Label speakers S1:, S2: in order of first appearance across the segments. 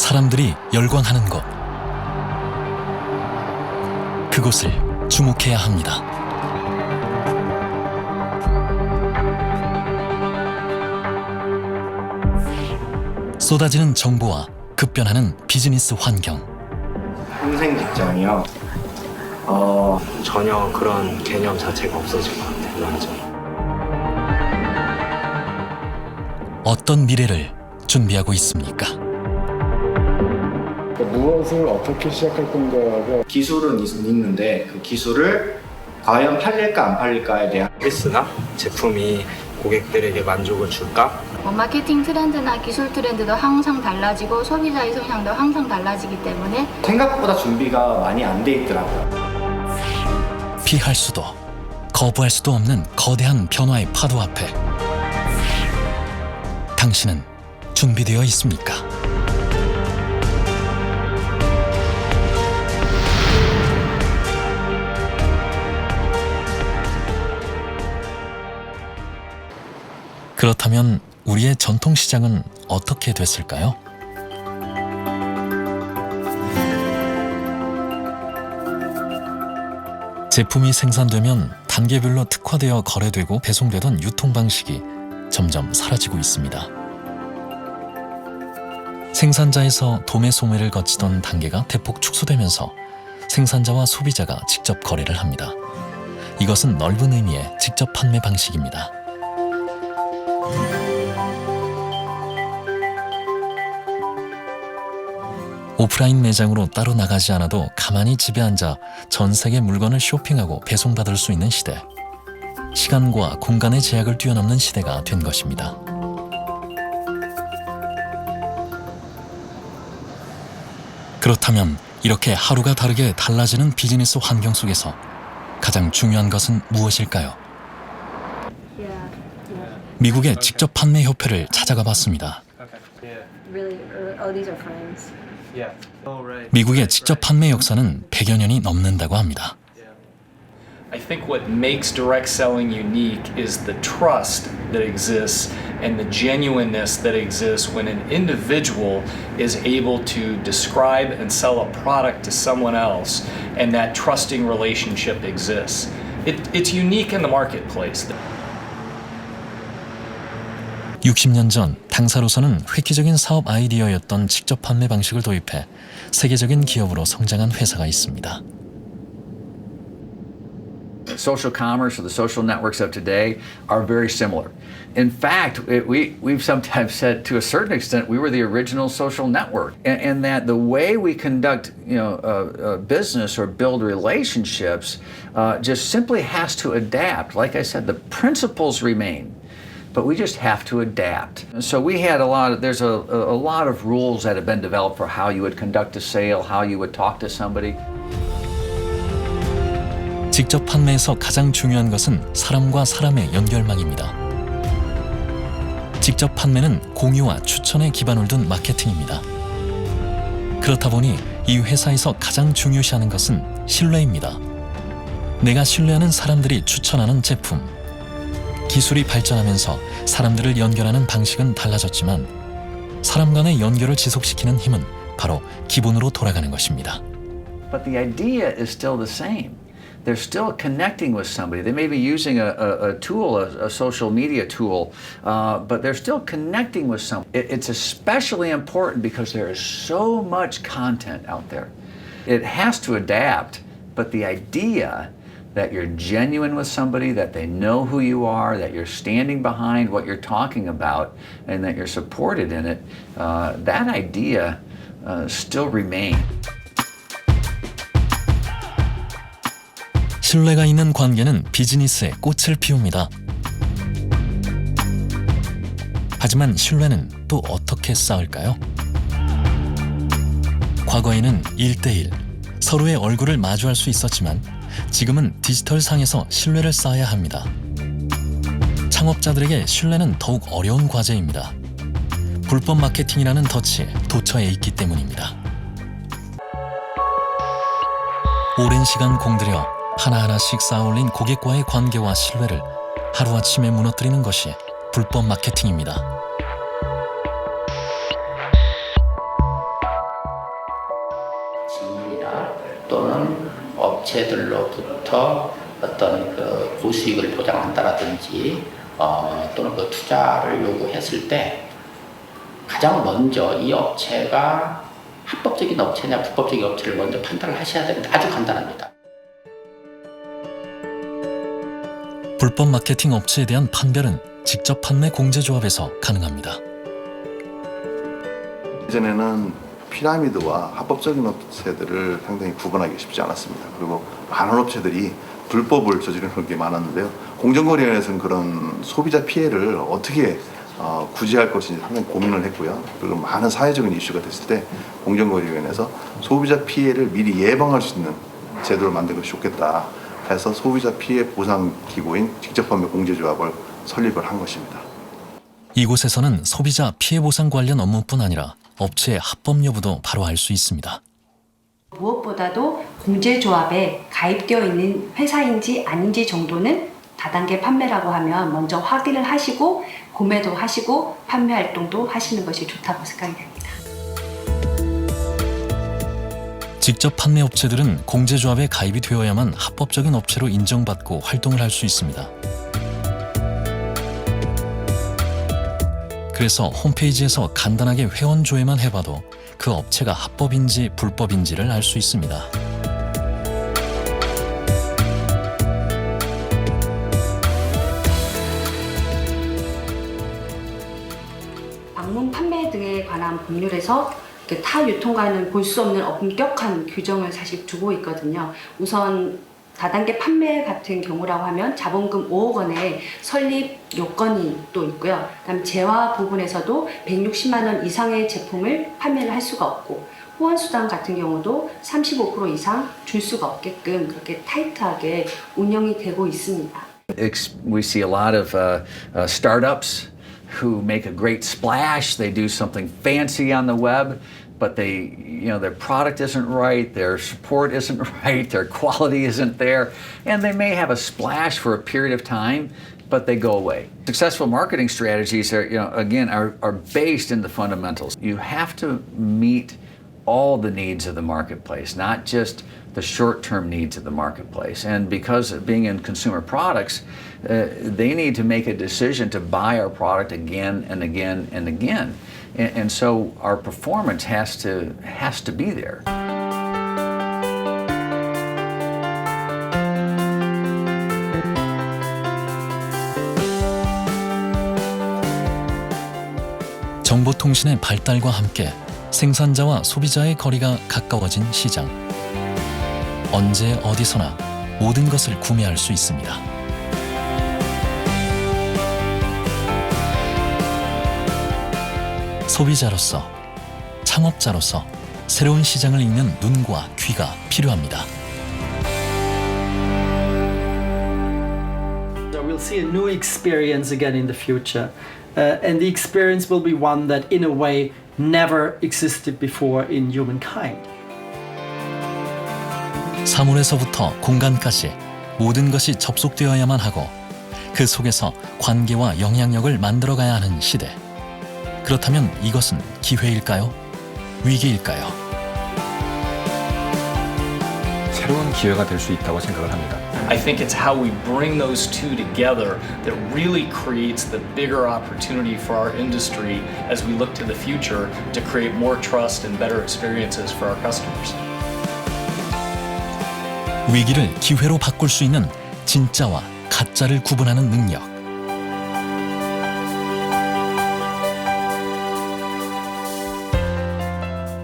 S1: 사람들이 열광하는 곳. 그곳을 주목해야 합니다. 쏟아지는 정보와 급변하는 비즈니스 환경.
S2: 평생 직장이요?
S3: 전혀 그런 개념 자체가 없어질 것 같아요. 완전.
S1: 어떤 미래를 준비하고 있습니까?
S4: 무엇을 어떻게 시작할 건가가
S2: 기술은 있는데 그 기술을 과연 팔릴까 안 팔릴까에 대한
S3: 서비스나 제품이 고객들에게 만족을 줄까?
S5: 마케팅 트렌드나 기술 트렌드도 항상 달라지고 소비자의 성향도 항상 달라지기 때문에
S2: 생각보다 준비가 많이 안 돼 있더라고요.
S1: 피할 수도 거부할 수도 없는 거대한 변화의 파도 앞에 당신은 준비되어 있습니까? 그렇다면 우리의 전통시장은 어떻게 됐을까요? 제품이 생산되면 단계별로 특화되어 거래되고 배송되던 유통 방식이 점점 사라지고 있습니다. 생산자에서 도매 소매를 거치던 단계가 대폭 축소되면서 생산자와 소비자가 직접 거래를 합니다. 이것은 넓은 의미의 직접 판매 방식입니다. 오프라인 매장으로 따로 나가지 않아도 가만히 집에 앉아 전 세계 물건을 쇼핑하고 배송받을 수 있는 시대. 시간과 공간의 제약을 뛰어넘는 시대가 된 것입니다. 그렇다면 이렇게 하루가 다르게 달라지는 비즈니스 환경 속에서 가장 중요한 것은 무엇일까요? 미국의 직접 판매 협회를 찾아가 봤습니다. 미국의 직접 판매 역사는 100여 년이 넘는다고 합니다.
S6: I think what makes direct selling unique is the trust that exists and the genuineness that exists when an individual is able to describe and sell a product to someone else and that trusting relationship exists. It's unique in the marketplace.
S1: 60년 전 당사로서는 획기적인 사업 아이디어였던 직접 판매 방식을 도입해 세계적인 기업으로 성장한 회사가 있습니다.
S7: Social commerce or the social networks of today are very similar. In fact, we've sometimes said to a certain extent we were the original social network, and that the way we conduct business or build relationships just simply has to adapt. Like I said, the principles remain, but we just have to adapt. So we had there's a lot of rules that have been developed for how you would conduct a sale, how you would talk to somebody.
S1: 직접 판매에서 가장 중요한 것은 사람과 사람의 연결망입니다. 직접 판매는 공유와 추천에 기반을 둔 마케팅입니다. 그렇다 보니 이 회사에서 가장 중요시하는 것은 신뢰입니다. 내가 신뢰하는 사람들이 추천하는 제품. 기술이 발전하면서 사람들을 연결하는 방식은 달라졌지만 사람 간의 연결을 지속시키는 힘은 바로 기본으로 돌아가는 것입니다.
S7: But the idea is still the same. They're still connecting with somebody. They may be using a tool, a social media tool, but they're still connecting with someone. It's especially important because there is so much content out there. It has to adapt, but the idea that you're genuine with somebody, that they know who you are, that you're standing behind what you're talking about, and that you're supported in it, that idea still remains.
S1: 신뢰가 있는 관계는 비즈니스에 꽃을 피웁니다. 하지만 신뢰는 또 어떻게 쌓을까요? 과거에는 1대1, 서로의 얼굴을 마주할 수 있었지만 지금은 디지털상에서 신뢰를 쌓아야 합니다. 창업자들에게 신뢰는 더욱 어려운 과제입니다. 불법 마케팅이라는 덫이 도처에 있기 때문입니다. 오랜 시간 공들여 하나하나씩 쌓아올린 고객과의 관계와 신뢰를 하루아침에 무너뜨리는 것이 불법 마케팅입니다.
S8: 업체들로부터 어떤 그 고수익을 보장한다라든지 또는 그 투자를 요구했을 때 가장 먼저 이 업체가 합법적인 업체냐 불법적인 업체를 먼저 판단을 하셔야 됩니다. 아주 간단합니다.
S1: 불법 마케팅 업체에 대한 판별은 직접 판매 공제조합에서 가능합니다.
S9: 이전에는 피라미드와 합법적인 업체들을 상당히 구분하기 쉽지 않았습니다. 그리고 많은 업체들이 불법을 저지르는 게 많았는데요. 공정거래위원회에서는 그런 소비자 피해를 어떻게 구제할 것인지 상당히 고민을 했고요. 그리고 많은 사회적인 이슈가 됐을 때 공정거래위원회에서 소비자 피해를 미리 예방할 수 있는 제도를 만드는 것이 좋겠다 해서 소비자 피해 보상 기구인 직접 판매 공제조합을 설립을 한 것입니다.
S1: 이곳에서는 소비자 피해 보상 관련 업무뿐 아니라 업체의 합법 여부도 바로 알 수 있습니다.
S10: 무엇보다도 공제조합에 가입되어 있는 회사인지 아닌지 정도는 다단계 판매라고 하면 먼저 확인을 하시고 구매도 하시고 판매 활동도 하시는 것이 좋다고 생각이 됩니다.
S1: 직접 판매 업체들은 공제조합에 가입이 되어야만 합법적인 업체로 인정받고 활동을 할 수 있습니다. 그래서 홈페이지에서 간단하게 회원 조회만 해봐도 그 업체가 합법인지 불법인지를 알 수 있습니다.
S10: 방문 판매 등에 관한 법률에서 타 유통가는 볼 수 없는 엄격한 규정을 사실 두고 있거든요. 우선 다단계 판매 같은 경우라고 하면 자본금 5억 원의 설립 요건이 또 있고요. 그다음 재화 부분에서도 160만 원 이상의 제품을 판매를 할 수가 없고 호환수당 같은 경우도 35% 이상 줄 수가 없게끔 그렇게 타이트하게 운영이 되고 있습니다.
S7: We see a lot of startups who make a great splash. They do something fancy on the web, but their product isn't right, their support isn't right, their quality isn't there, and they may have a splash for a period of time, but they go away. Successful marketing strategies are based in the fundamentals. You have to meet all the needs of the marketplace, not just the short-term needs of the marketplace. And because of being in consumer products, they need to make a decision to buy our product again and again and again. And so our performance has to be there.
S1: 정보통신의 발달과 함께 생산자와 소비자의 거리가 가까워진 시장. 언제 어디서나 모든 것을 구매할 수 있습니다. 소비자로서, 창업자로서 새로운 시장을 읽는 눈과 귀가 필요합니다.
S11: We'll see a new experience again in the future, and the experience will be one that, in a way, never existed before in humankind.
S1: 사물에서부터 공간까지 모든 것이 접속되어야만 하고 그 속에서 관계와 영향력을 만들어가야 하는 시대. 그렇다면 이것은 기회일까요? 위기일까요?
S12: 새로운 기회가 될 수 있다고 생각을 합니다.
S6: I think it's how we bring those two together that really creates the bigger opportunity for our industry as we look to the future to create more trust and better experiences for our customers.
S1: 위기를 기회로 바꿀 수 있는 진짜와 가짜를 구분하는 능력.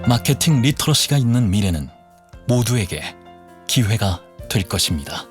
S1: 마케팅 리터러시가 있는 미래는 모두에게 기회가 될 것입니다.